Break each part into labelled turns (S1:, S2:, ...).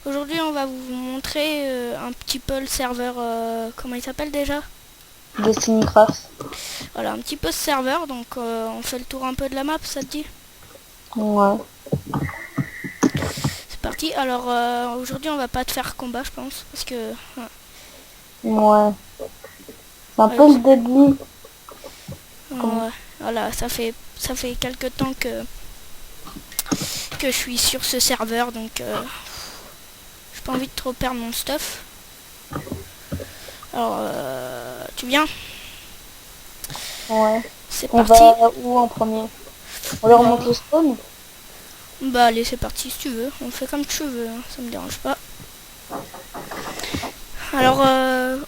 S1: Aujourd'hui, on va vous montrer un petit peu le serveur. Comment il s'appelle déjà?
S2: Destiny Craft.
S1: Voilà, un petit peu ce serveur. Donc, on fait le tour un peu de la map, ça te dit?
S2: Ouais.
S1: C'est parti. Alors, aujourd'hui, on va pas te faire combat, je pense. Parce que.
S2: Ouais. C'est un peu
S1: Ouais,
S2: le début. Comme...
S1: ouais, voilà, ça fait quelques temps que je suis sur ce serveur. Donc, j'ai pas envie de trop perdre mon stuff. Alors, tu viens?
S2: Ouais.
S1: C'est
S2: On
S1: parti.
S2: va où en premier? On leur montre
S1: Bah,
S2: le spawn?
S1: bah, allez, c'est parti si tu veux. On fait comme tu veux, hein, ça me dérange pas. Alors,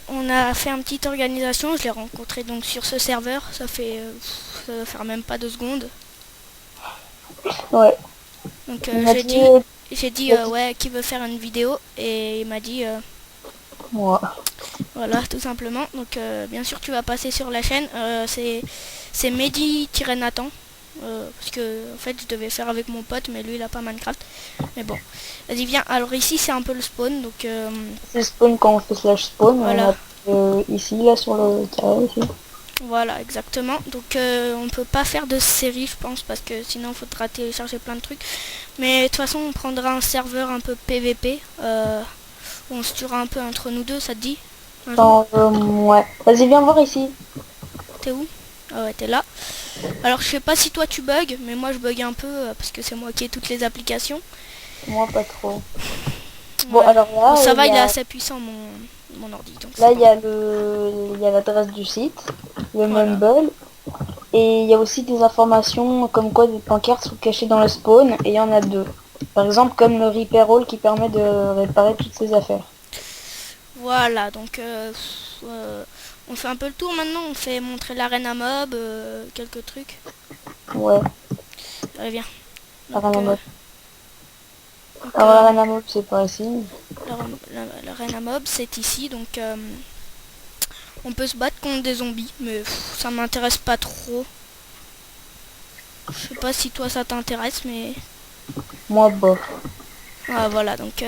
S1: on a fait une petite organisation. Je l'ai rencontré donc sur ce serveur. Ça va faire même pas 2 secondes.
S2: Ouais.
S1: Donc,
S2: Il m'a dit...
S1: j'ai dit
S2: il a dit...
S1: ouais, qui veut faire une vidéo, et il m'a dit
S2: Ouais.
S1: voilà, tout simplement. Donc, bien sûr, tu vas passer sur la chaîne. C'est Mehdi-Nathan. Parce que en fait je devais faire avec mon pote, mais lui il a pas Minecraft. Mais bon, vas-y, viens. Alors ici c'est un peu le spawn, donc
S2: C'est spawn quand on fait slash spawn. On
S1: voilà.
S2: a ici, là, sur le carré, ici.
S1: Voilà, exactement. Donc on peut pas faire de série, je pense, parce que sinon il faudra télécharger plein de trucs. Mais de toute façon, on prendra un serveur un peu PVP, où on se tuera un peu entre nous deux, ça te dit? Un jour?
S2: Ouais. Vas-y, viens voir ici.
S1: T'es où? Ah ouais, t'es là. Alors je sais pas si toi tu bugs, mais moi je bug un peu, parce que c'est moi qui ai toutes les applications.
S2: Moi, pas trop. Bon,
S1: Ouais.
S2: alors
S1: Bon,
S2: là,
S1: ça va, il est assez puissant mon ordi, donc c'est
S2: il
S1: bon.
S2: y a il y a l'adresse du site, le
S1: Voilà.
S2: mumble. Et il y a aussi des informations comme quoi des pancartes sont cachées dans le spawn, et il y en a deux. Par exemple, comme le Repair All qui permet de réparer toutes ses affaires.
S1: Voilà, donc on fait un peu le tour maintenant, on fait montrer l'arène à mob, quelques trucs.
S2: Ouais,
S1: Allez, viens. Donc,
S2: Arena Mob.
S1: donc
S2: Alors, Arena Mob, c'est pas ici.
S1: l'arène à mob, c'est ici, donc on peut se battre contre des zombies, mais ça m'intéresse pas trop. Je sais pas si toi ça t'intéresse, mais
S2: Moi, bof.
S1: voilà, donc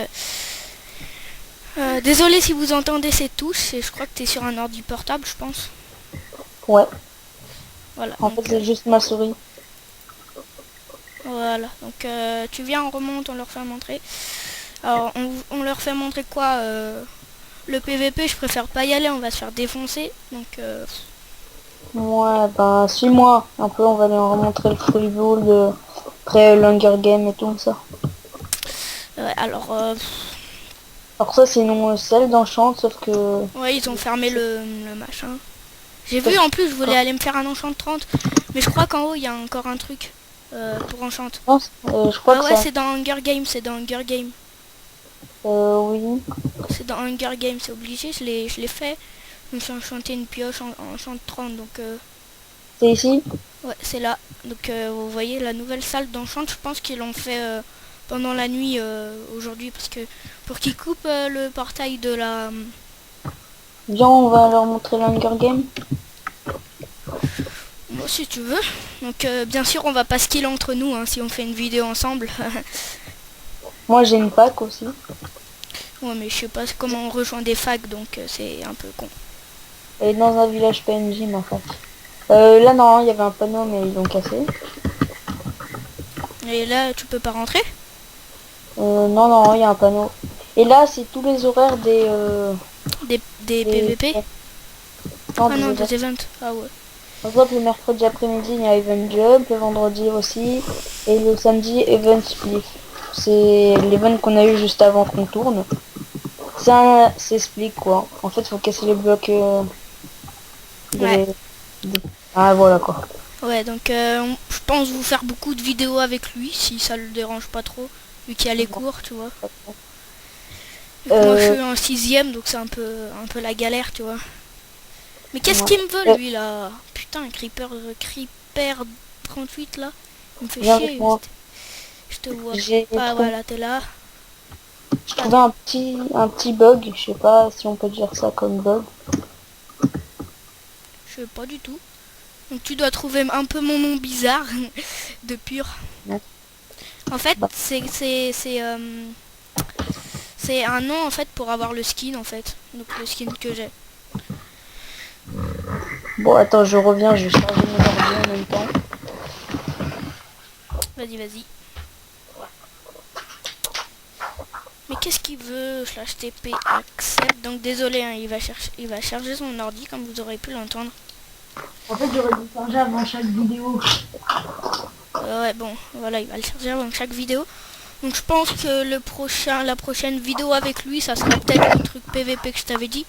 S1: désolé si vous entendez ces touches, et je crois que t'es sur un ordi portable, je pense.
S2: Ouais,
S1: Voilà,
S2: en fait,
S1: donc
S2: c'est juste ma souris.
S1: voilà, donc tu viens, on remonte, on leur fait montrer. Alors on leur fait montrer quoi? Le PVP, je préfère pas y aller, on va se faire défoncer. Donc
S2: Ouais, bah, suis-moi. Un peu, on va leur montrer le free build, après l'Hunger Game et tout ça.
S1: ouais, alors
S2: Alors ça, c'est une celle d'enchant, sauf que...
S1: ouais, ils ont fermé le machin. J'ai vu,
S2: Sauf
S1: en plus je voulais
S2: que...
S1: aller me faire un enchant de 30, mais je crois qu'en haut il y a encore un truc pour enchant.
S2: Non, je crois
S1: Ah
S2: que
S1: ouais,
S2: ça...
S1: c'est dans Hunger Games, c'est dans Hunger Games.
S2: Oui.
S1: C'est dans Hunger Games, c'est obligé, je l'ai fait. Je me suis enchanté une pioche en enchant de 30, donc
S2: C'est ici?
S1: ouais, c'est là. Donc vous voyez la nouvelle salle d'enchant, je pense qu'ils l'ont fait pendant la nuit aujourd'hui, parce que pour qu'ils coupent le portail de la...
S2: Viens, on va leur montrer l'Hunger Game.
S1: Moi, si tu veux. Donc bien sûr on va pas skill entre nous, hein, si on fait une vidéo ensemble.
S2: Moi, j'ai une pack aussi.
S1: Ouais, mais je sais pas comment on rejoint des facs, donc c'est un peu con.
S2: Elle est dans un village PNJ, mais en fait. Là, non, il y avait un panneau, mais ils l'ont cassé.
S1: Et là tu peux pas rentrer?
S2: Non, non, il y a un panneau. Et là, c'est tous les horaires
S1: Des
S2: des,
S1: PVP?
S2: non,
S1: Ah
S2: des
S1: non,
S2: events.
S1: des events. Ah ouais.
S2: Par exemple, le mercredi après-midi, il y a Event Jump, le vendredi aussi, et le samedi, Event Split. C'est l'event qu'on a eu juste avant qu'on tourne. C'est Split, quoi. En fait, il faut casser les blocs
S1: Ouais.
S2: des, Ah, voilà, quoi.
S1: Ouais, donc je pense vous faire beaucoup de vidéos avec lui, si ça le dérange pas trop, vu qu'il y a les cours, tu vois. Vu que moi je
S2: Euh,
S1: suis en sixième, donc c'est un peu la galère, tu vois. Mais qu'est-ce
S2: ouais.
S1: qu'il me veut
S2: Euh,
S1: lui là? Putain, Creeper 38 là. Il me fait
S2: Viens avec
S1: chier.
S2: moi.
S1: Je te vois
S2: J'ai
S1: pas,
S2: trouvé,
S1: voilà, t'es là.
S2: j'ai
S1: Ah,
S2: trouvé un petit bug. Je sais pas si on peut dire ça comme bug.
S1: je sais pas du tout. Donc tu dois trouver un peu mon nom bizarre de pur.
S2: Non.
S1: En fait,
S2: Bah,
S1: c'est c'est un nom en fait pour avoir le skin en fait. Donc le skin que j'ai.
S2: Bon, attends, je reviens, je vais charger mon ordi en même temps.
S1: Vas-y, vas-y. Mais qu'est-ce qu'il veut? Slash TP accept. Donc désolé, hein, il va charger son ordi comme vous aurez pu l'entendre.
S2: En fait, j'aurais dû charger avant chaque vidéo.
S1: Ouais, bon, voilà, il va le charger avant chaque vidéo. Donc je pense que la prochaine vidéo avec lui, ça sera peut-être le truc PVP que je t'avais dit.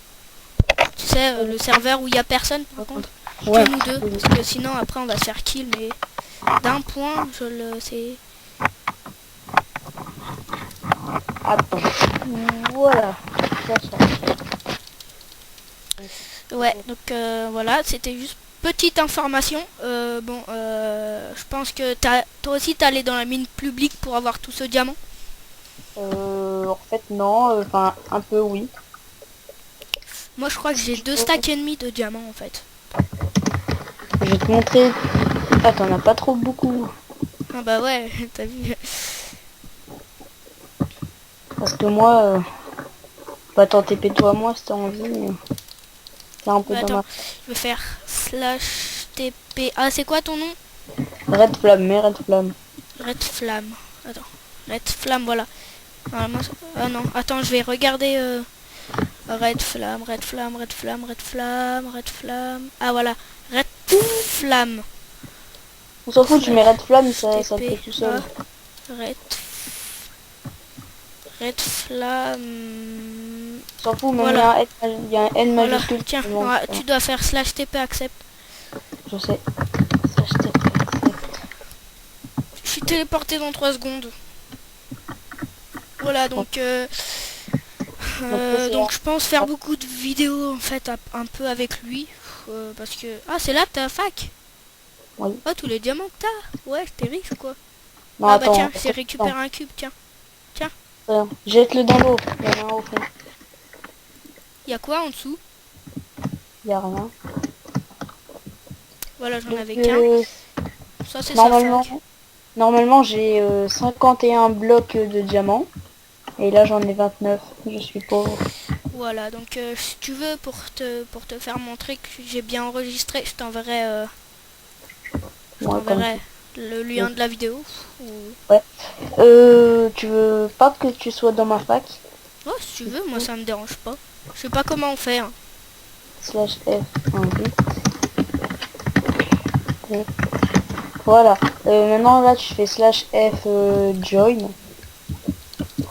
S1: Tu sais, le serveur où il y a personne par contre.
S2: Ouais.
S1: Que nous deux. Parce que sinon après on va se faire kill, mais d'un point, je le sais.
S2: Attends. Voilà. Ça charge.
S1: Ouais, donc voilà, c'était juste petite information. Je pense que toi aussi t'allais dans la mine publique pour avoir tout ce diamant.
S2: En fait, non. Enfin, un peu, oui.
S1: Moi je crois que j'ai 2 stacks et demi de diamants en fait.
S2: Je vais te montrer. Ah, t'en as pas trop beaucoup.
S1: Ah bah ouais, t'as vu.
S2: Parce que moi, pas t'en TP toi moi si t'as envie. Mais c'est un peu
S1: Bah,
S2: dommage.
S1: attends, je vais faire slash TP. Ah c'est quoi ton nom?
S2: Red Flamme, mais Red Flamme.
S1: Red Flamme. Attends, Red Flamme, voilà. Ah non, attends, je vais regarder Red Flamme, Red Flamme, Red Flamme, Red Flamme, Red Flamme. Ah voilà, Red Flamme.
S2: On s'en fout, tu mets Red Flamme, ça le
S1: TP,
S2: fait tout seul.
S1: Red Flamme.
S2: On s'en fout, même
S1: Voilà.
S2: il y a un N
S1: Voilà,
S2: majuscule.
S1: tiens,
S2: Vraiment,
S1: ouais, tu dois faire slash TP accept.
S2: je sais. Ça, je t'ai fait.
S1: Je suis téléporté dans 3 secondes. Voilà, donc donc je pense faire beaucoup de vidéos en fait un peu avec lui. Parce que... Ah, c'est là que t'as fac?
S2: Oui.
S1: Oh, tous les diamants que t'as. Ouais, t'es riche ou quoi?
S2: Non,
S1: Ah
S2: attends.
S1: bah tiens, j'ai récupéré un cube, tiens.
S2: Jette-le dans l'eau. Il y en a un au fond.
S1: Il y a quoi en dessous?
S2: Il y a rien.
S1: Voilà, j'en
S2: Donc,
S1: avais qu'un. Ça, c'est sa
S2: normalement,
S1: fac.
S2: normalement j'ai 51 blocs de diamants. Et là, j'en ai 29. Je suis pauvre.
S1: Voilà, donc si tu veux, pour te faire montrer que j'ai bien enregistré, je t'enverrai
S2: Moi, comme
S1: le lien de la vidéo. Ou...
S2: tu veux pas que tu sois dans ma fac?
S1: Oh, si tu veux, moi ça me dérange pas. Je sais pas comment on fait. Hein.
S2: Slash F invite. Et voilà. Maintenant là tu fais slash F join.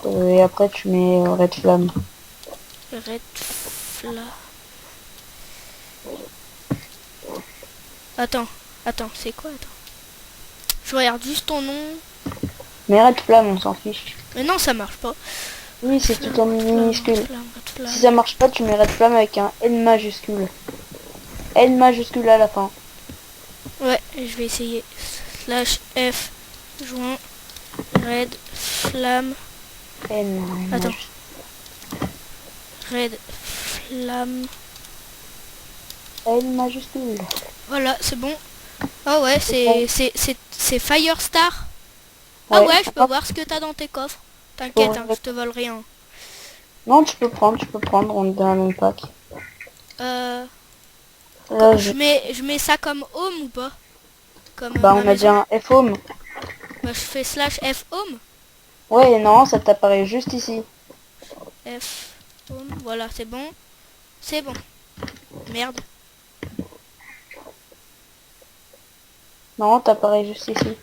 S2: Et après tu mets Red Flamme.
S1: Red Flamme. Attends, c'est quoi? Attends. Je regarde juste ton nom.
S2: Mais Red Flamme, on s'en fiche.
S1: Mais non, ça marche pas.
S2: Oui, c'est tout en minuscule.
S1: Red Flamme.
S2: Si ça marche pas, tu mets Red Flamme avec un N majuscule. N majuscule à la fin.
S1: Ouais, je vais essayer. Slash F joint Red Flamme.
S2: N.
S1: Attends. Red Flamme.
S2: N majuscule.
S1: Voilà, c'est bon. Ah ouais, c'est Firestar. Ah ouais, je peux voir ce que t'as dans tes coffres. T'inquiète, hein, je te vole rien.
S2: Non, tu peux prendre, on est dans un même pack.
S1: Je mets ça comme home ou pas? Comme
S2: bah on a déjà un F home.
S1: Bah je fais slash F home.
S2: Ouais, non, ça t'apparaît juste ici.
S1: F home, voilà, c'est bon. C'est bon. Merde.
S2: Non, t'apparaît juste ici.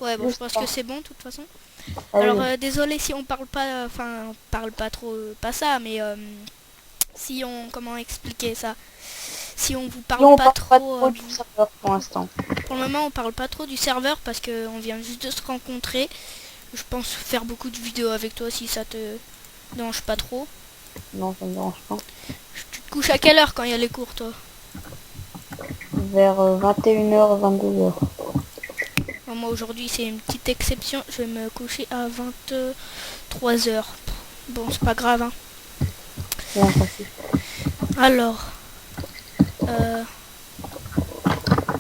S1: Ouais, bon, je pense que c'est bon de toute façon.
S2: Ah,
S1: alors
S2: oui.
S1: désolé si on parle pas, enfin parle pas trop, pas ça, mais si on, comment expliquer ça, si on vous parle pas trop
S2: du serveur pour l'instant.
S1: Pour le moment on parle pas trop du serveur parce que on vient juste de se rencontrer. Je pense faire beaucoup de vidéos avec toi si ça te dérange pas trop.
S2: Non, ça me dérange pas.
S1: Tu te couches à quelle heure quand il y a les cours toi?
S2: Vers 21h, 22h.
S1: Moi aujourd'hui c'est une petite exception, je vais me coucher à 23h. Bon c'est pas grave hein.
S2: Bien, facile.
S1: Alors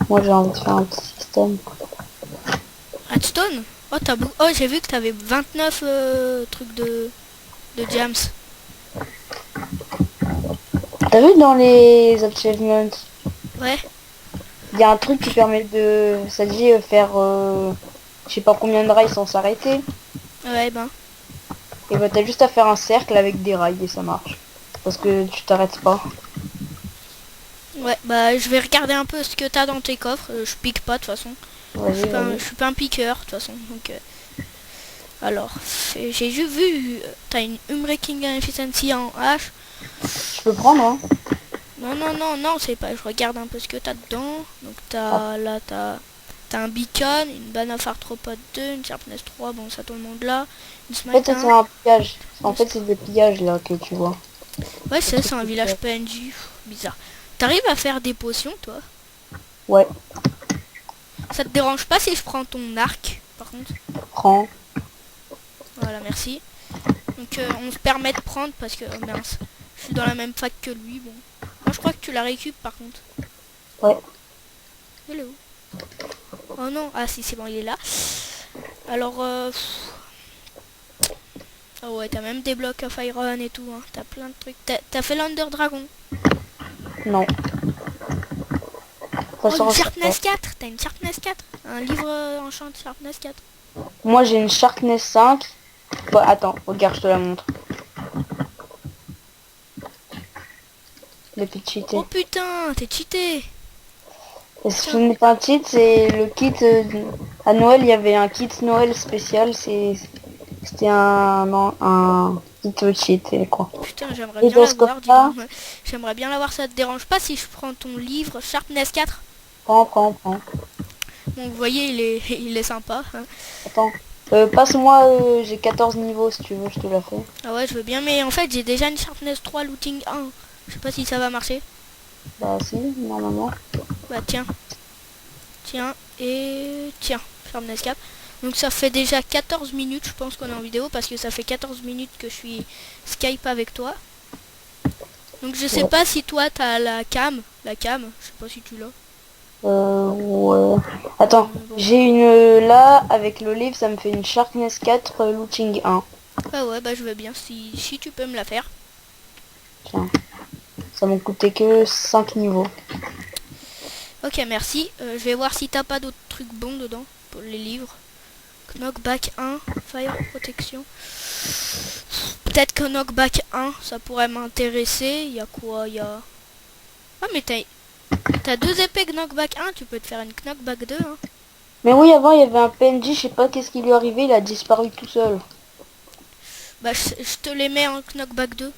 S2: moi j'ai envie de faire un petit système.
S1: Redstone? Oh, j'ai vu que t'avais 29 trucs de de James.
S2: T'as vu dans les achievements,
S1: Ouais.
S2: il y a un truc qui permet de, ça dit faire, je sais pas combien de rails sans s'arrêter.
S1: Ouais, ben.
S2: Et bah t'as juste à faire un cercle avec des rails et ça marche. Parce que tu t'arrêtes pas.
S1: Ouais, bah je vais regarder un peu ce que t'as dans tes coffres. Je pique pas de toute façon.
S2: Vas-y,
S1: Je suis pas un piqueur de toute façon. Donc, alors, j'ai juste vu, t'as une Unbreaking Efficiency en H.
S2: je peux prendre, hein.
S1: Non, non, non, non, c'est pas. Je regarde un peu ce que t'as dedans. Donc
S2: Ah.
S1: là, t'as un beacon, une banane arthropode 2, une sharpness 3, bon ça tout le monde là. Une
S2: En fait,
S1: smite
S2: ça, c'est
S1: 1.
S2: un pillage. En
S1: Une
S2: fait, c'est des pillages là que tu vois.
S1: Ouais,
S2: Le
S1: c'est
S2: truc
S1: un
S2: qui
S1: village
S2: fait-
S1: PNJ. Bizarre. T'arrives à faire des potions, toi?
S2: Ouais,
S1: Ça te dérange pas si je prends ton arc, par contre?
S2: prends.
S1: Voilà, merci. Donc on se permet de prendre parce que... Oh mince. Je suis dans la même fac que lui, bon. Moi je crois que tu la récup par contre.
S2: Ouais.
S1: Il est où? Oh non, ah si c'est bon, il est là. Alors oh ouais, t'as même des blocs of iron et tout, hein. T'as plein de trucs. T'as fait l'Under Dragon.
S2: Non.
S1: Oh,
S2: Ça
S1: une
S2: ressemble pas.
S1: Sharpness 4. T'as une Sharpness 4. Un livre enchant de Sharpness 4.
S2: Moi, j'ai une Sharpness 5. Bah, attends, regarde, je te la montre. Le petit cheaté.
S1: Oh putain, t'es cheaté.
S2: Et ce n'est pas un cheat, c'est le kit. À Noël, il y avait un kit Noël spécial. C'était un kit cheat, quoi.
S1: Putain, j'aimerais
S2: Et
S1: bien
S2: dans ce
S1: l'avoir, dis donc.
S2: coffre-là,
S1: J'aimerais bien l'avoir, ça te dérange pas si je prends ton livre Sharpness 4?
S2: prends.
S1: Bon, vous voyez, il est sympa, hein.
S2: Attends. Passe-moi, j'ai 14 niveaux si tu veux, je te la fais.
S1: Ah ouais, je veux bien, mais en fait, j'ai déjà une Sharpness 3 Looting 1. Je sais pas si ça va marcher.
S2: Bah si, normalement.
S1: Bah tiens. Tiens, et tiens, Sharpness 4. Donc ça fait déjà 14 minutes, je pense qu'on est en vidéo, parce que ça fait 14 minutes que je suis Skype avec toi. Donc je sais
S2: Ouais.
S1: pas si toi t'as la cam. La cam, je sais pas si tu l'as.
S2: Ouais. Attends,
S1: Bon.
S2: j'ai une là, avec le livre, ça me fait une Sharpness 4 Looting 1.
S1: Ah ouais, bah je veux bien, si tu peux me la faire.
S2: Tiens. Ça m'a coûté que 5 niveaux.
S1: Ok, merci. Je vais voir si t'as pas d'autres trucs bons dedans, pour les livres. Knockback 1, Fire Protection. Peut-être que Knockback 1, ça pourrait m'intéresser. Il y a quoi? Il y a... Ah mais t'as deux épées Knockback 1, tu peux te faire une Knockback 2, hein.
S2: Mais oui, avant, il y avait un PNJ, je sais pas qu'est-ce qui lui est arrivé, il a disparu tout seul.
S1: Bah je te les mets en Knockback 2.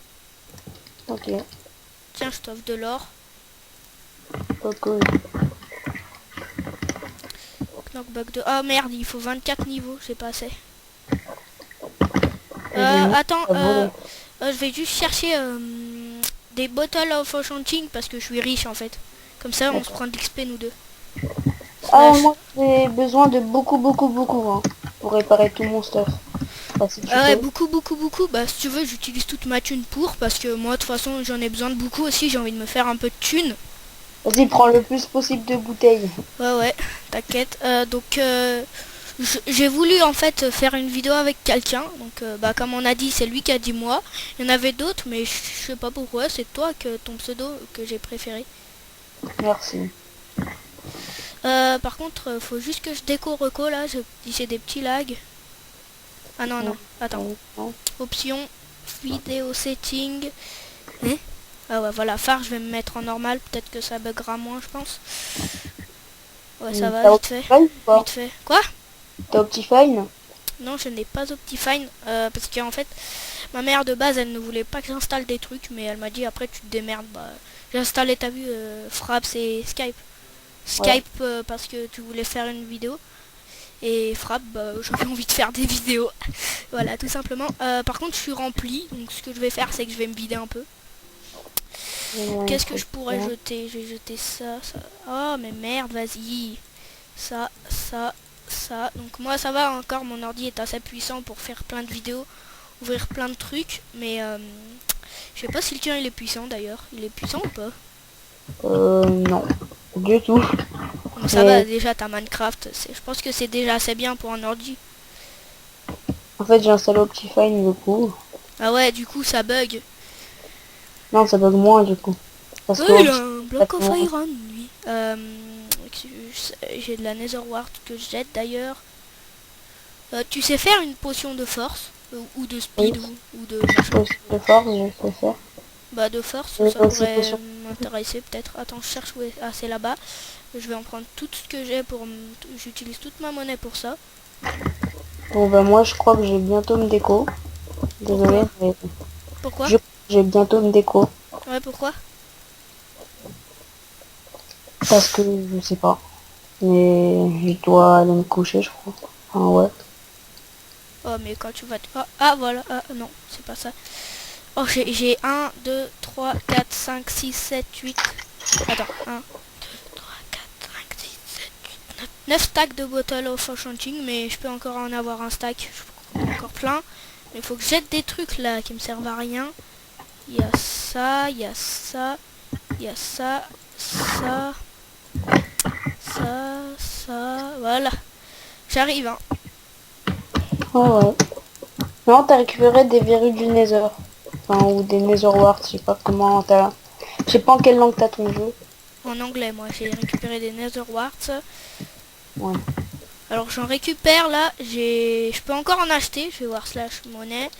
S2: Ok,
S1: Tiens, je t'offre de l'or.
S2: pas cool.
S1: Knockback 2. Ah merde, il faut 24 niveaux, j'ai pas assez.
S2: Et j'ai mis
S1: Attends,
S2: à voler.
S1: je vais juste chercher des bottles of enchanting parce que je suis riche en fait. Comme ça, on se prend de l'XP nous deux.
S2: Ah,
S1: Slash.
S2: moi, j'ai besoin de beaucoup, hein, pour réparer tout mon stuff. Bah, si tu
S1: Ah ouais,
S2: peux.
S1: beaucoup. Bah si tu veux, j'utilise toute ma thune pour, parce que moi de toute façon j'en ai besoin de beaucoup aussi, j'ai envie de me faire un peu de thune.
S2: Vas-y, prends le plus possible de bouteilles.
S1: Ouais, t'inquiète. Donc j'ai voulu en fait faire une vidéo avec quelqu'un. Donc bah comme on a dit, c'est lui qui a dit moi. Il y en avait d'autres, mais je sais pas pourquoi, c'est toi que ton pseudo que j'ai préféré.
S2: Merci.
S1: Par contre, faut juste que je déco reco là, j'ai des petits lags. Ah non, non, attends. Option, vidéo setting. Hein? Ah ouais, voilà, phare, je vais me mettre en normal. Peut-être que ça buggera moins, je pense. Ouais, ça va,
S2: T'as
S1: vite fait.
S2: Optifine ou pas?
S1: Vite fait. Quoi?
S2: T'as Optifine?
S1: Non, je n'ai pas Optifine. Parce qu'en fait, ma mère de base, elle ne voulait pas que j'installe des trucs. Mais elle m'a dit, après, tu te démerdes. Bah, j'ai installé, t'as vu, Fraps et Skype. Skype parce que tu voulais faire une vidéo. Et Frappe, bah, j'avais envie de faire des vidéos. Voilà, tout simplement. Par contre, je suis rempli. Donc, ce que je vais faire, c'est que je vais me vider un peu. Qu'est-ce que je pourrais jeter? Je vais jeter ça. Oh, mais merde, vas-y. Ça. Donc, moi, ça va encore. Mon ordi est assez puissant pour faire plein de vidéos. Ouvrir plein de trucs. Mais je sais pas si le tien, il est puissant, d'ailleurs. Il est puissant ou pas?
S2: Non. Du tout.
S1: Donc, ça va, déjà, t'as Minecraft. Je pense que c'est déjà assez bien pour un ordi.
S2: En fait, j'ai installé Optifine du coup.
S1: Ah ouais, du coup ça bug.
S2: Non, ça bug moins du coup. Parce que
S1: Oui, il a
S2: Obsidian,
S1: un bloc of iron, lui. J'ai de la nether wart que je jette d'ailleurs. Tu sais faire une potion de force ou de
S2: oui,
S1: speed ou de machin.
S2: potion de force, je sais faire.
S1: Bah de force,
S2: Et
S1: ça
S2: aussi
S1: pourrait
S2: potion.
S1: m'intéresser peut-être. Attends, je cherche où est... Ah, c'est là-bas. Je vais en prendre tout ce que j'ai pour... J'utilise toute ma monnaie pour ça.
S2: Bon bah moi je crois que j'ai bientôt me déco. Désolé,
S1: Pourquoi?
S2: mais
S1: Pourquoi?
S2: je j'ai bientôt me déco.
S1: Ouais, pourquoi?
S2: Parce que je sais pas. Mais je dois aller me coucher, je crois. Enfin ouais.
S1: Oh, mais quand tu vas... Ah, voilà. Ah, non, c'est pas ça. Oh, j'ai 1, 2, 3, 4, 5, 6, 7, 8... Attends, 1, 3, 4, 5, 6, 7, 8, 9... 9 stacks de bottle of enchanting, mais je peux encore en avoir un stack. Je peux encore plein. Mais il faut que je jette des trucs là qui me servent à rien. Il y a ça, il y a ça, il y a ça, ça, ça, voilà. J'arrive, hein.
S2: Ah ouais. Non, t'as récupéré des verrues du Nether. Enfin, ou des Nether Warts, je sais pas comment t'as... Je sais pas en quelle langue t'as ton jeu.
S1: En anglais, moi, j'ai récupéré des nether warts.
S2: Ouais.
S1: Alors, j'en récupère, là, je peux encore en acheter. Je vais voir slash monnaie.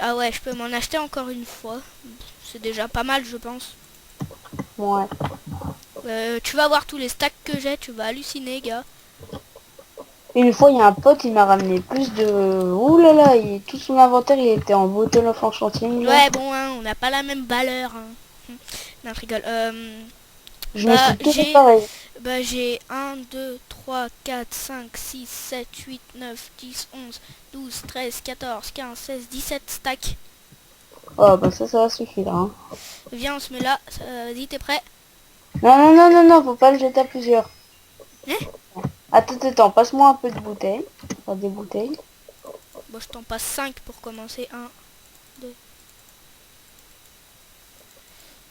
S1: Ah ouais, je peux m'en acheter encore une fois. C'est déjà pas mal, je pense.
S2: Ouais.
S1: Tu vas voir tous les stacks que j'ai, tu vas halluciner, gars.
S2: Une fois, il y a un pote, il m'a ramené plus de... Ouh là là, tout son inventaire, il était en bottle of enchanting, là.
S1: Ouais, bon, hein, on n'a pas la même valeur. Hein. Non, je rigole.
S2: Je me
S1: Bah,
S2: suis tout réparé.
S1: j'ai 1, 2, 3, 4, 5, 6, 7, 8, 9, 10, 11, 12, 13, 14, 15, 16, 17 stacks.
S2: Oh, bah ça va suffire, hein.
S1: Viens, on se met là. Vas-y, t'es prêt?
S2: Non, non, non, non, non, faut pas le jeter à plusieurs.
S1: Hein?
S2: Attends, passe-moi un peu de bouteilles. Enfin, des bouteilles.
S1: Bon, je t'en passe 5 pour commencer. 1, 2,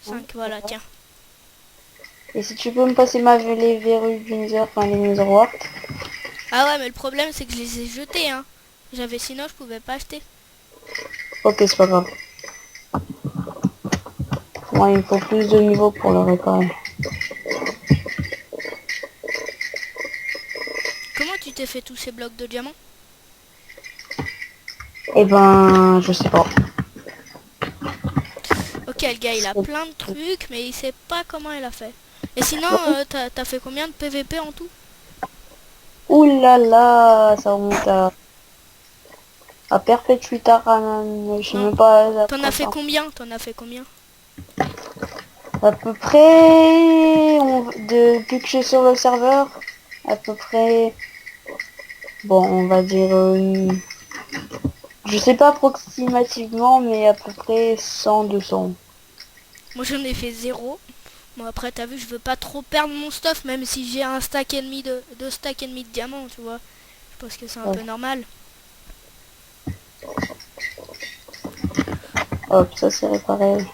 S2: Hein,
S1: 5, voilà,
S2: voilà.
S1: tiens.
S2: Et si tu peux me passer les verrues du Nether, enfin les Nether Warts.
S1: Ah ouais, mais le problème, c'est que je les ai jetés, hein. Sinon, je pouvais pas acheter.
S2: Ok, c'est pas grave. Moi, il me faut plus de niveau pour le réparer.
S1: Comment tu t'es fait tous ces blocs de diamants?
S2: Eh ben, je sais pas.
S1: Ok, le gars, il a plein de trucs, mais il sait pas comment il a fait. Et sinon,
S2: Ouais.
S1: t'as fait combien de PVP en tout?
S2: Ouh là là, ça remonte à Perpetuita Ranan. Je sais
S1: Non.
S2: même pas à
S1: T'en
S2: quoi
S1: as fait
S2: ça.
S1: combien? T'en as fait combien?
S2: À peu près, depuis que je suis sur le serveur, à peu près, bon, on va dire, je sais pas approximativement, mais à peu près 100, 200.
S1: Moi, j'en ai fait 0. Bon, après, t'as vu, je veux pas trop perdre mon stuff, même si j'ai un stack et demi de... 2 stacks et demi de diamants, tu vois. Je pense que c'est un
S2: Ouais.
S1: peu normal.
S2: Hop, ça c'est réparé.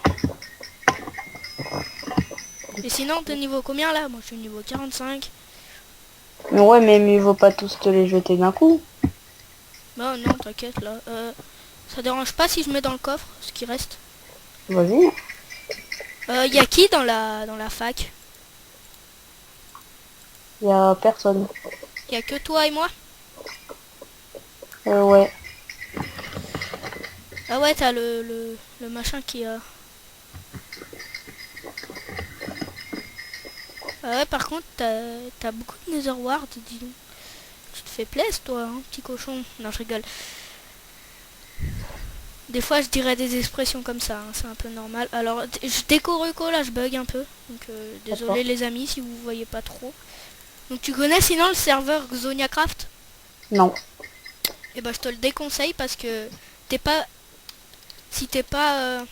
S1: Et sinon, t'es niveau combien là? Moi, je suis niveau 45.
S2: Mais ouais, mais mieux vaut pas tous te les jeter d'un coup.
S1: Bah non, t'inquiète là. Ça dérange pas si je mets dans le coffre ce qui reste.
S2: Vas-y.
S1: Y a qui dans la fac?
S2: Y a personne.
S1: Y a que toi et moi?
S2: Ouais.
S1: Ah ouais, t'as le machin qui a... Ah ouais, par contre, t'as beaucoup de nether ward, dis donc. Tu te fais plaisir, toi, hein, petit cochon. Non, je rigole. Des fois, je dirais des expressions comme ça, hein, c'est un peu normal. Alors, je déco reco, là, je bug un peu. Donc, désolé
S2: D'accord.
S1: les amis si vous voyez pas trop. Donc, tu connais sinon le serveur XoniaCraft?
S2: Non.
S1: Et ben, je te le déconseille parce que t'es pas... Si t'es pas...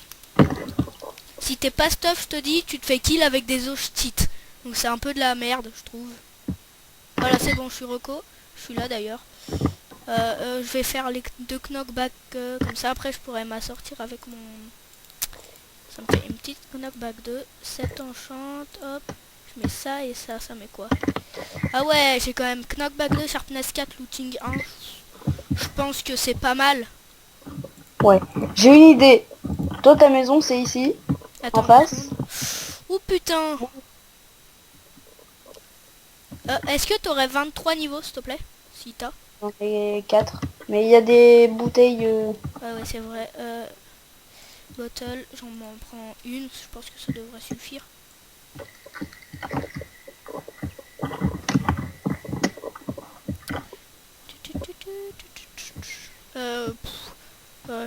S1: Si t'es pas stuff, je te dis, tu te fais kill avec des hostites. Donc, c'est un peu de la merde, je trouve. Voilà, c'est bon, je suis reco. Je suis là, d'ailleurs. Je vais faire les 2 knockback comme ça. Après, je pourrais m'assortir avec mon... Ça me fait une petite knockback de 7 enchant. Hop. Je mets ça et ça met quoi? Ah ouais, j'ai quand même knockback 2, sharpness 4, looting 1. Je pense que c'est pas mal.
S2: Ouais. J'ai une idée. Toi, ta maison, c'est ici,
S1: Attends
S2: en face.
S1: Oh putain. Est-ce que t'aurais 23 niveaux, s'il te plaît? Si t'as.
S2: J'en ai 4. Mais il y a des bouteilles...
S1: Ah ouais, c'est vrai. Bottle, j'en m'en prends une. Je pense que ça devrait suffire.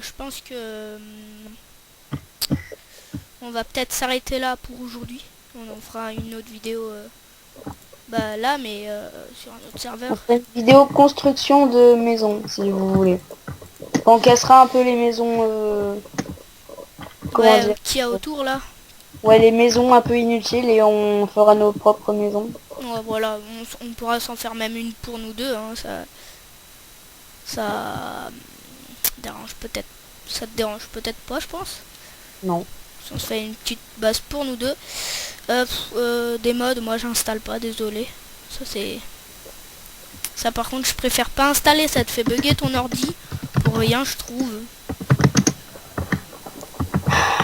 S1: Je pense que on va peut-être s'arrêter là pour aujourd'hui. On en fera une autre vidéo là, mais sur un autre serveur.
S2: On fait une vidéo construction de maison, si vous voulez. On cassera un peu les maisons... comment
S1: Ouais,
S2: dire,
S1: qu'il y a autour là.
S2: ouais, les maisons un peu inutiles et on fera nos propres maisons.
S1: Ouais, voilà, on pourra s'en faire même une pour nous deux. Hein, ça dérange peut-être. Ça te dérange peut-être pas, je pense.
S2: Non.
S1: On se fait une petite base pour nous deux. Des mods, moi j'installe pas, désolé. Ça c'est... Ça par contre je préfère pas installer, ça te fait bugger ton ordi. Pour rien je trouve.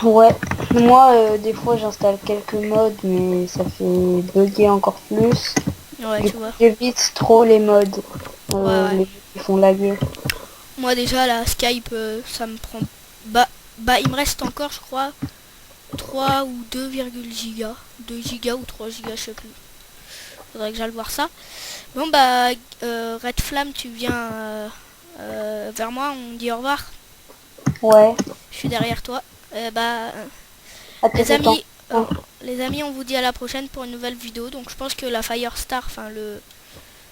S2: Ouais. Moi, des fois, j'installe quelques mods, mais ça fait bugger encore plus.
S1: Ouais,
S2: Du
S1: tu
S2: coup,
S1: vois.
S2: j'évite trop les mods.
S1: Ouais.
S2: Les mods qui font laguer.
S1: Moi déjà la Skype ça me prend... Il me reste encore je crois 3 ou 2, giga. 2 gigas ou 3 gigas, je sais plus. Faudrait que j'aille voir ça. Bon bah Red Flamme, tu viens vers moi, on dit au revoir.
S2: Ouais.
S1: Je suis derrière toi.
S2: Attends,
S1: Les amis,
S2: attends.
S1: les amis, on vous dit à la prochaine pour une nouvelle vidéo. Donc je pense que la Firestar, enfin le...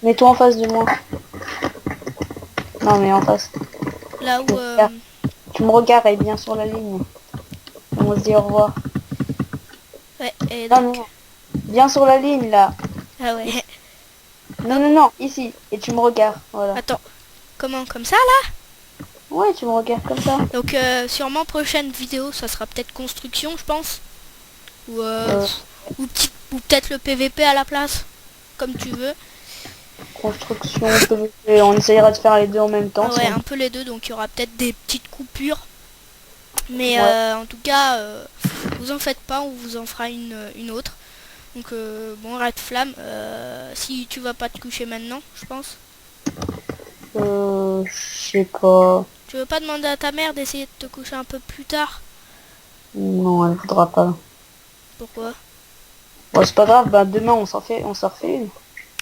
S2: Mets-toi en face de moi. Non, mais en face.
S1: Là où...
S2: Tu me regardes et bien sur la ligne. On se dit au revoir.
S1: ouais, et
S2: Non,
S1: donc...
S2: non. Bien sur la ligne, là.
S1: Ah ouais.
S2: Non, non, non. Ici. Et tu me regardes. Voilà.
S1: Attends. Comment? Comme ça là?
S2: Ouais, tu me regardes comme ça.
S1: Donc sûrement prochaine vidéo, ça sera peut-être construction, je pense. Ou, ou peut-être le PVP à la place. Comme tu veux.
S2: Construction, PVP. On essayera de faire les deux en même temps.
S1: Ouais, un peu les deux. Donc il y aura peut-être des petites coupures. Mais
S2: Ouais.
S1: en tout cas, vous en faites pas, on vous en fera une autre. Donc bon, Red Flamme, si tu vas pas te coucher maintenant, je pense.
S2: Je sais pas.
S1: Tu veux pas demander à ta mère d'essayer de te coucher un peu plus tard?
S2: Non, elle voudra pas.
S1: Pourquoi?
S2: Bon, c'est pas grave. Bah, demain, on s'en refait une.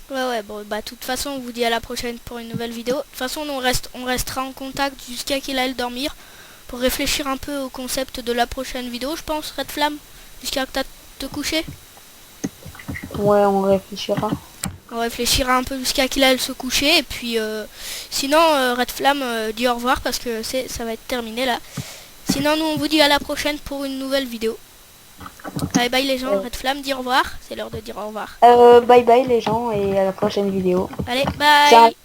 S1: Ouais, bon, bah de toute façon, on vous dit à la prochaine pour une nouvelle vidéo. De toute façon, on restera en contact jusqu'à qu'il aille dormir pour réfléchir un peu au concept de la prochaine vidéo, je pense, Red Flamme, jusqu'à que tu te coucher.
S2: Ouais, on réfléchira.
S1: On réfléchira un peu jusqu'à qu'il aille se coucher et puis sinon Red Flamme dit au revoir parce que ça va être terminé là. Sinon nous on vous dit à la prochaine pour une nouvelle vidéo. Bye bye les gens, Red Flamme dit au revoir, c'est l'heure de dire au revoir.
S2: Bye bye les gens et à la prochaine vidéo.
S1: Allez,
S2: C'est un
S1: bye.